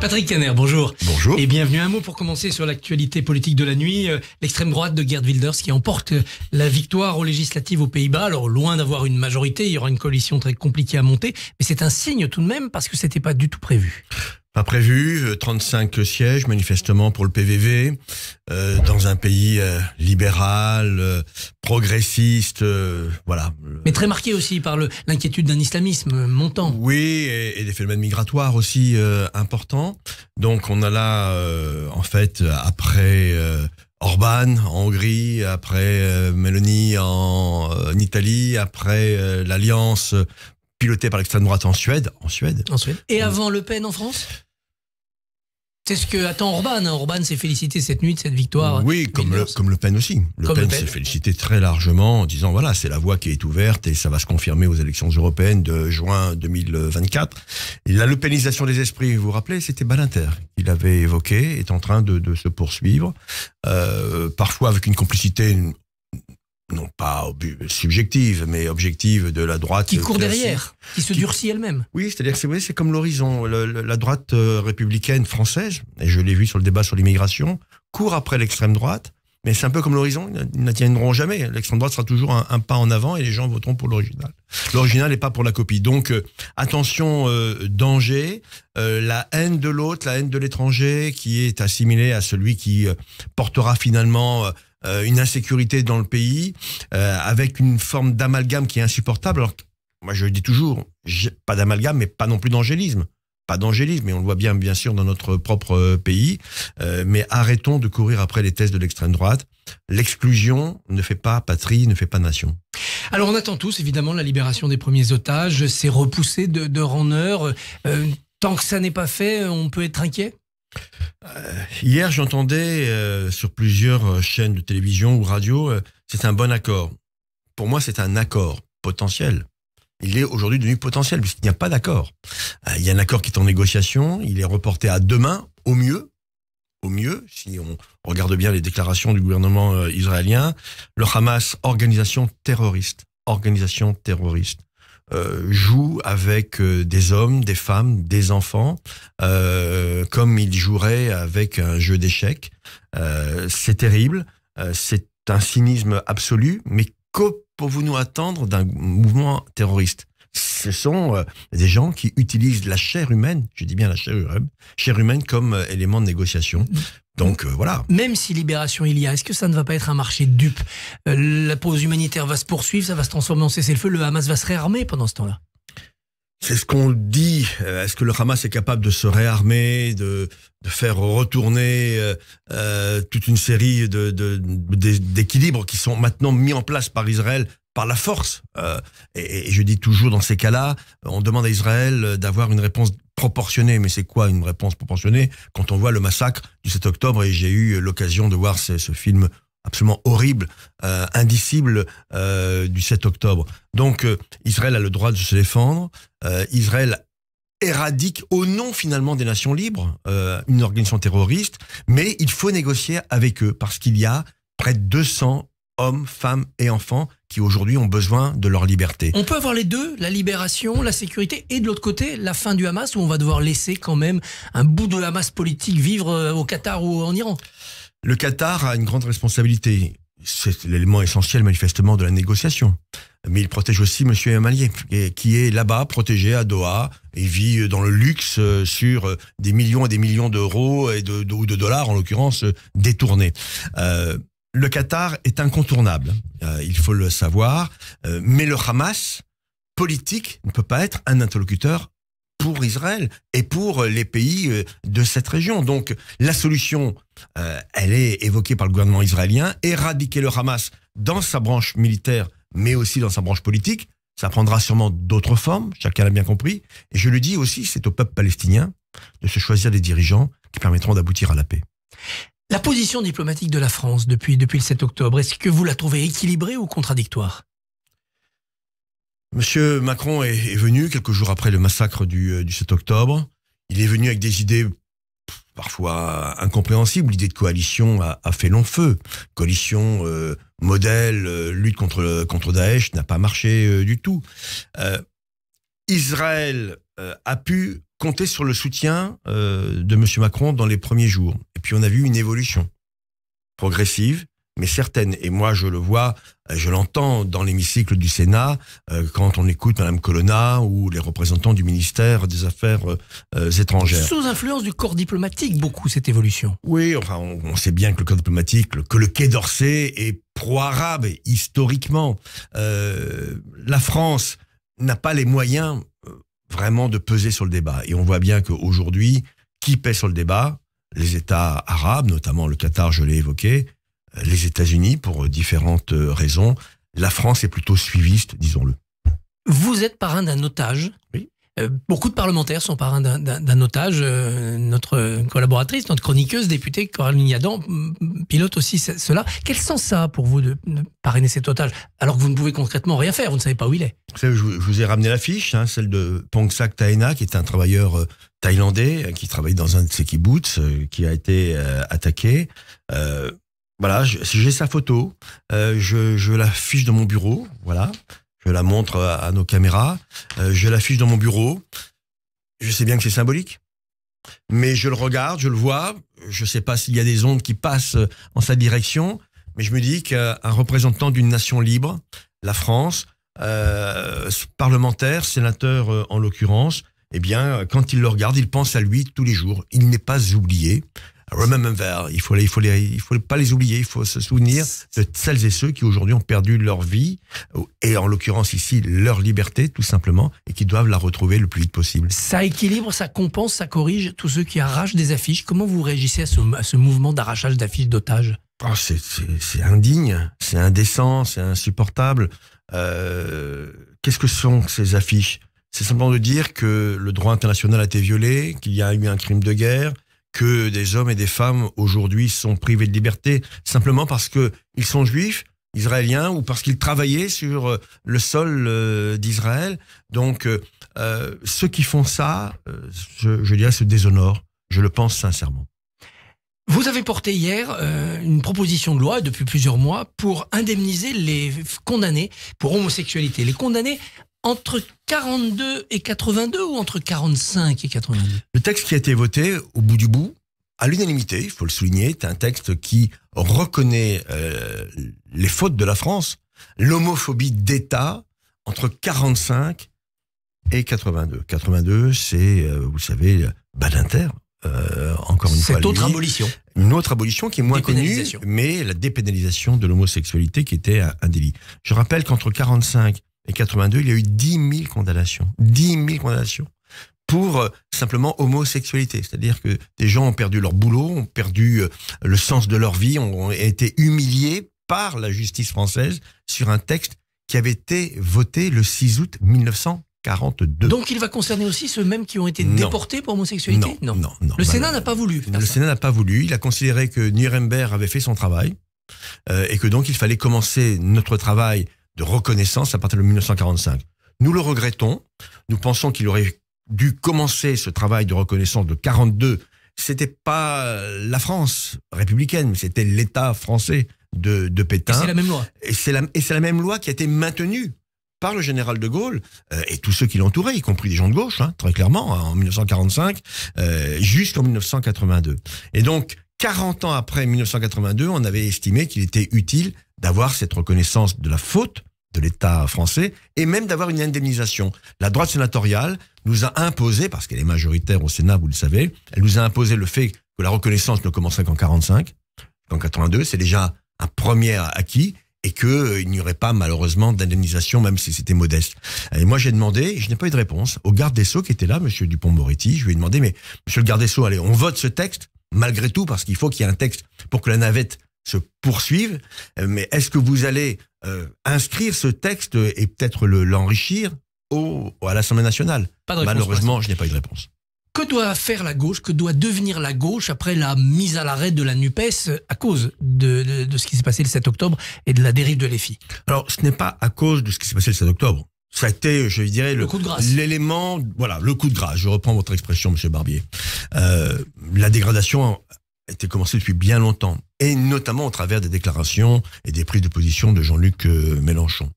Patrick Caner, bonjour. Bonjour. Et bienvenue. Un mot pour commencer sur l'actualité politique de la nuit. L'extrême droite de Geert Wilders qui emporte la victoire aux législatives aux Pays-Bas. Alors loin d'avoir une majorité, il y aura une coalition très compliquée à monter. Mais c'est un signe tout de même parce que c'était pas du tout prévu. Pas prévu, 35 sièges manifestement pour le PVV, dans un pays libéral, progressiste, voilà. Mais très marqué aussi par l'inquiétude d'un islamisme montant. Oui, et des phénomènes migratoires aussi importants. Donc on a là, en fait, après Orban en Hongrie, après Meloni en Italie, après l'alliance pilotée par l'extrême droite en Suède. Et avant Le Pen en France ? C'est ce que attend Orban. Orban s'est félicité cette nuit de cette victoire. Oui, comme Le Pen aussi. Le Pen s'est félicité très largement en disant voilà, c'est la voie qui est ouverte et ça va se confirmer aux élections européennes de juin 2024. Et la Le Penisation des esprits, vous vous rappelez, c'était Badinter qu'il avait évoqué, est en train de se poursuivre, parfois avec une complicité non pas subjective, mais objective de la droite. Qui court derrière, qui se durcit elle-même. Oui, c'est-à-dire que c'est comme l'horizon. La droite républicaine française, et je l'ai vu sur le débat sur l'immigration, court après l'extrême droite, mais c'est un peu comme l'horizon, ils n'atteindront jamais. L'extrême droite sera toujours un pas en avant et les gens voteront pour l'original. L'original n'est pas pour la copie. Donc, attention, danger, la haine de l'autre, la haine de l'étranger qui est assimilée à celui qui portera finalement une insécurité dans le pays, avec une forme d'amalgame qui est insupportable. Alors, moi je dis toujours, pas d'amalgame, mais pas non plus d'angélisme. Pas d'angélisme, et on le voit bien sûr dans notre propre pays. Mais arrêtons de courir après les thèses de l'extrême droite. L'exclusion ne fait pas patrie, ne fait pas nation. Alors on attend tous évidemment la libération des premiers otages. C'est repoussé d'heure en heure. Tant que ça n'est pas fait, on peut être inquiet ? Hier, j'entendais sur plusieurs chaînes de télévision ou radio, c'est un bon accord. Pour moi, c'est un accord potentiel. Il est aujourd'hui devenu potentiel puisqu'il n'y a pas d'accord. Il y a un accord qui est en négociation, il est reporté à demain, au mieux, si on regarde bien les déclarations du gouvernement israélien. Le Hamas, organisation terroriste, joue avec des hommes, des femmes, des enfants, comme il jouerait avec un jeu d'échecs. C'est terrible, c'est un cynisme absolu, mais que pouvons-nous attendre d'un mouvement terroriste ? Ce sont des gens qui utilisent la chair humaine, je dis bien la chair humaine comme élément de négociation. Donc voilà. Même si libération il y a, est-ce que ça ne va pas être un marché de dupes ? La pause humanitaire va se poursuivre, ça va se transformer en cessez-le-feu, le Hamas va se réarmer pendant ce temps-là. C'est ce qu'on dit. Est-ce que le Hamas est capable de se réarmer, de faire retourner toute une série d'équilibres qui sont maintenant mis en place par Israël par la force, et je dis toujours dans ces cas-là, on demande à Israël d'avoir une réponse proportionnée. Mais c'est quoi une réponse proportionnée quand on voit le massacre du 7 octobre, et j'ai eu l'occasion de voir ce film absolument horrible, indicible du 7 octobre. Donc Israël a le droit de se défendre, Israël éradique au nom finalement des nations libres une organisation terroriste, mais il faut négocier avec eux parce qu'il y a près de 200 hommes, femmes et enfants qui aujourd'hui ont besoin de leur liberté. On peut avoir les deux, la libération, la sécurité, et de l'autre côté, la fin du Hamas, où on va devoir laisser quand même un bout de Hamas politique vivre au Qatar ou en Iran. Le Qatar a une grande responsabilité. C'est l'élément essentiel manifestement de la négociation. Mais il protège aussi M. Emalié, qui est là-bas, protégé à Doha, et vit dans le luxe sur des millions et des millions d'euros ou de dollars, en l'occurrence, détournés. Le Qatar est incontournable, il faut le savoir, mais le Hamas politique ne peut pas être un interlocuteur pour Israël et pour les pays de cette région. Donc la solution, elle est évoquée par le gouvernement israélien, éradiquer le Hamas dans sa branche militaire, mais aussi dans sa branche politique. Ça prendra sûrement d'autres formes, chacun l'a bien compris. Et je le dis aussi, c'est au peuple palestinien de se choisir des dirigeants qui permettront d'aboutir à la paix. La position diplomatique de la France depuis le 7 octobre, est-ce que vous la trouvez équilibrée ou contradictoire ? Monsieur Macron est venu quelques jours après le massacre du 7 octobre. Il est venu avec des idées parfois incompréhensibles. L'idée de coalition a fait long feu. Coalition modèle, lutte contre Daesh n'a pas marché du tout. Israël a pu compter sur le soutien de M. Macron dans les premiers jours. Et puis on a vu une évolution progressive, mais certaine. Et moi, je le vois, je l'entends dans l'hémicycle du Sénat, quand on écoute Mme Colonna ou les représentants du ministère des Affaires étrangères. Sous influence du corps diplomatique, beaucoup, cette évolution. Oui, enfin, on sait bien que le corps diplomatique, que le Quai d'Orsay est pro-arabe, historiquement. La France n'a pas les moyens vraiment de peser sur le débat. Et on voit bien qu'aujourd'hui, qui pèse sur le débat? Les États arabes, notamment le Qatar, je l'ai évoqué, les États-Unis, pour différentes raisons. La France est plutôt suiviste, disons-le. Vous êtes parrain d'un otage. Oui. Beaucoup de parlementaires sont parrains d'un otage. Notre collaboratrice, notre chroniqueuse, députée Coraline Yadan, pilote aussi cela. Quel sens ça a pour vous de parrainer cet otage, alors que vous ne pouvez concrètement rien faire, vous ne savez pas où il est? Vous savez, je vous ai ramené l'affiche, celle de Pongsak Taena, qui est un travailleur thaïlandais, qui travaille dans un de ses kibbutz, qui a été attaqué. Voilà, j'ai sa photo, je l'affiche dans mon bureau, voilà. Je la montre à nos caméras, je l'affiche dans mon bureau. Je sais bien que c'est symbolique, mais je le regarde, je le vois. Je ne sais pas s'il y a des ondes qui passent en sa direction, mais je me dis qu'un représentant d'une nation libre, la France, parlementaire, sénateur en l'occurrence, eh bien, quand il le regarde, il pense à lui tous les jours. Il n'est pas oublié. Remember, il faut pas les oublier, il faut se souvenir de celles et ceux qui aujourd'hui ont perdu leur vie, et en l'occurrence ici, leur liberté, tout simplement, et qui doivent la retrouver le plus vite possible. Ça équilibre, ça compense, ça corrige tous ceux qui arrachent des affiches. Comment vous réagissez à ce mouvement d'arrachage d'affiches d'otages? C'est indigne, c'est indécent, c'est insupportable. Qu'est-ce que sont ces affiches? C'est simplement de dire que le droit international a été violé, qu'il y a eu un crime de guerre, que des hommes et des femmes aujourd'hui sont privés de liberté simplement parce qu'ils sont juifs, israéliens, ou parce qu'ils travaillaient sur le sol d'Israël. Donc, ceux qui font ça, je dirais, se déshonorent. Je le pense sincèrement. Vous avez porté hier une proposition de loi depuis plusieurs mois pour indemniser les condamnés pour homosexualité. Les condamnés entre 42 et 82 ou entre 45 et 82? Le texte qui a été voté, au bout du bout, à l'unanimité, il faut le souligner, est un texte qui reconnaît les fautes de la France, l'homophobie d'État, entre 45 et 82. 82, c'est, vous savez, Badinter, encore une fois. Cette autre abolition. Une autre abolition qui est moins connue, mais la dépénalisation de l'homosexualité qui était un délit. Je rappelle qu'entre 45 et 82, il y a eu 10 000 condamnations. 10 000 condamnations pour simplement homosexualité. C'est-à-dire que des gens ont perdu leur boulot, ont perdu le sens de leur vie, ont été humiliés par la justice française sur un texte qui avait été voté le 6 août 1942. Donc il va concerner aussi ceux mêmes qui ont été déportés pour homosexualité? Non. Le Sénat n'a pas voulu. Le Sénat n'a pas voulu. Il a considéré que Nuremberg avait fait son travail et que donc il fallait commencer notre travail de reconnaissance à partir de 1945. Nous le regrettons. Nous pensons qu'il aurait dû commencer ce travail de reconnaissance de 42. C'était pas la France républicaine, mais c'était l'État français de Pétain. Et c'est la même loi. Et c'est la même loi qui a été maintenue par le général de Gaulle et tous ceux qui l'entouraient, y compris des gens de gauche, très clairement, en 1945, jusqu'en 1982. Et donc, 40 ans après 1982, on avait estimé qu'il était utile d'avoir cette reconnaissance de la faute de l'État français et même d'avoir une indemnisation. La droite sénatoriale nous a imposé, parce qu'elle est majoritaire au Sénat, vous le savez, elle nous a imposé le fait que la reconnaissance ne commencerait qu'en 45, qu'en 82, c'est déjà un premier acquis et qu'il n'y aurait pas malheureusement d'indemnisation, même si c'était modeste. Et moi j'ai demandé, et je n'ai pas eu de réponse, au garde des Sceaux qui était là, monsieur Dupond-Moretti, je lui ai demandé, mais monsieur le garde des Sceaux, allez, on vote ce texte, malgré tout, parce qu'il faut qu'il y ait un texte pour que la navette se poursuive, mais est-ce que vous allez inscrire ce texte et peut-être l'enrichir à l'Assemblée nationale? Malheureusement, je n'ai pas eu de réponse. Que doit faire la gauche, que doit devenir la gauche après la mise à l'arrêt de la NUPES à cause de ce qui s'est passé le 7 octobre et de la dérive de l'EFI? Alors, ce n'est pas à cause de ce qui s'est passé le 7 octobre. Ça a été, je dirais, le coup de grâce. L'élément, voilà, le coup de grâce. Je reprends votre expression, monsieur Barbier. La dégradation a été commencée depuis bien longtemps, et notamment au travers des déclarations et des prises de position de Jean-Luc Mélenchon.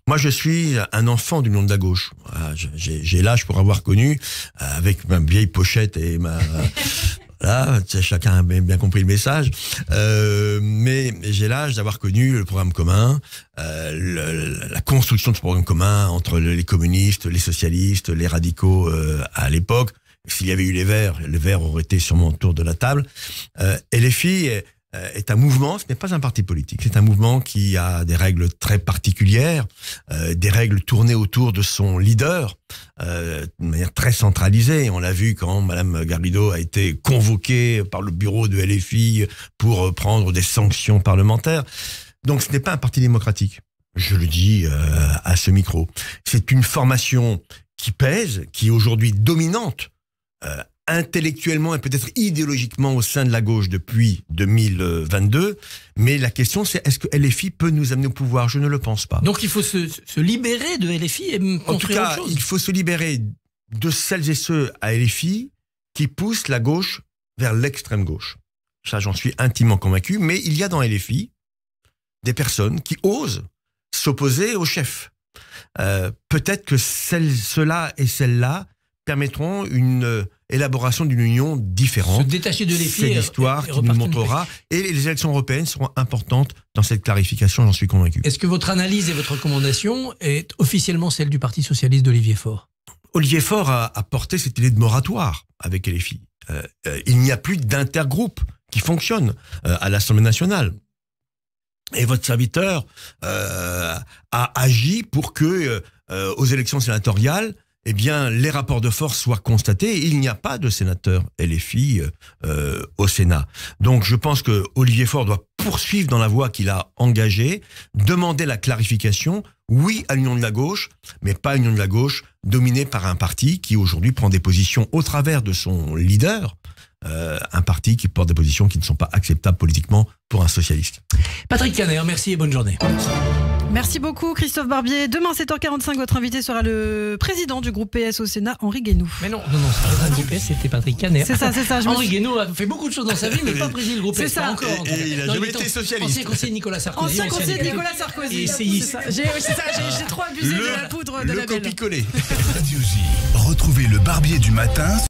Moi, je suis un enfant du monde de la gauche. Voilà, j'ai l'âge pour avoir connu, avec ma vieille pochette et ma... Voilà, chacun a bien compris le message. Mais j'ai l'âge d'avoir connu le programme commun, la construction de ce programme commun entre les communistes, les socialistes, les radicaux à l'époque. S'il y avait eu les Verts auraient été sûrement autour de la table. Et les filles est un mouvement, ce n'est pas un parti politique, c'est un mouvement qui a des règles très particulières, des règles tournées autour de son leader, de manière très centralisée. On l'a vu quand Madame Garrido a été convoquée par le bureau de LFI pour prendre des sanctions parlementaires. Donc ce n'est pas un parti démocratique, je le dis à ce micro. C'est une formation qui pèse, qui est aujourd'hui dominante, intellectuellement et peut-être idéologiquement au sein de la gauche depuis 2022, mais la question c'est est-ce que LFI peut nous amener au pouvoir? Je ne le pense pas. Donc il faut se libérer de LFI et construire en tout cas, autre chose. Il faut se libérer de celles et ceux à LFI qui poussent la gauche vers l'extrême gauche. Ça, j'en suis intimement convaincu, mais il y a dans LFI des personnes qui osent s'opposer au chef. Peut-être que ceux-là et celles-là permettront une élaboration d'une union différente. Se détacher de LFI. C'est l'histoire qui nous montrera. Et les élections européennes seront importantes dans cette clarification, j'en suis convaincu. Est-ce que votre analyse et votre recommandation est officiellement celle du Parti socialiste d'Olivier Faure? Olivier Faure a porté cette idée de moratoire avec LFI. Il n'y a plus d'intergroupe qui fonctionne à l'Assemblée nationale. Et votre serviteur a agi pour que, aux élections sénatoriales, eh bien, les rapports de force soient constatés. Et il n'y a pas de sénateur LFI au Sénat. Donc, je pense que Olivier Faure doit poursuivre dans la voie qu'il a engagée, demander la clarification, oui à l'union de la gauche, mais pas une union de la gauche dominée par un parti qui aujourd'hui prend des positions au travers de son leader, un parti qui porte des positions qui ne sont pas acceptables politiquement pour un socialiste. Patrick Caner, merci et bonne journée. Merci beaucoup Christophe Barbier. Demain 7h45, votre invité sera le président du groupe PS au Sénat, Henri Guénoux. Mais non, c'est pas le groupe PS, c'était Patrick Caner. C'est ça. Henri Guénoux a fait beaucoup de choses dans sa vie, mais pas président du groupe PS. C'est ça. Encore. Et il a jamais été socialiste. Ancien conseiller de Nicolas Sarkozy. Ancien conseiller de Nicolas Sarkozy. Et essayiste. J'ai trop abusé de la poudre de la Le copier-coller. Radio J. Retrouvez le Barbier du matin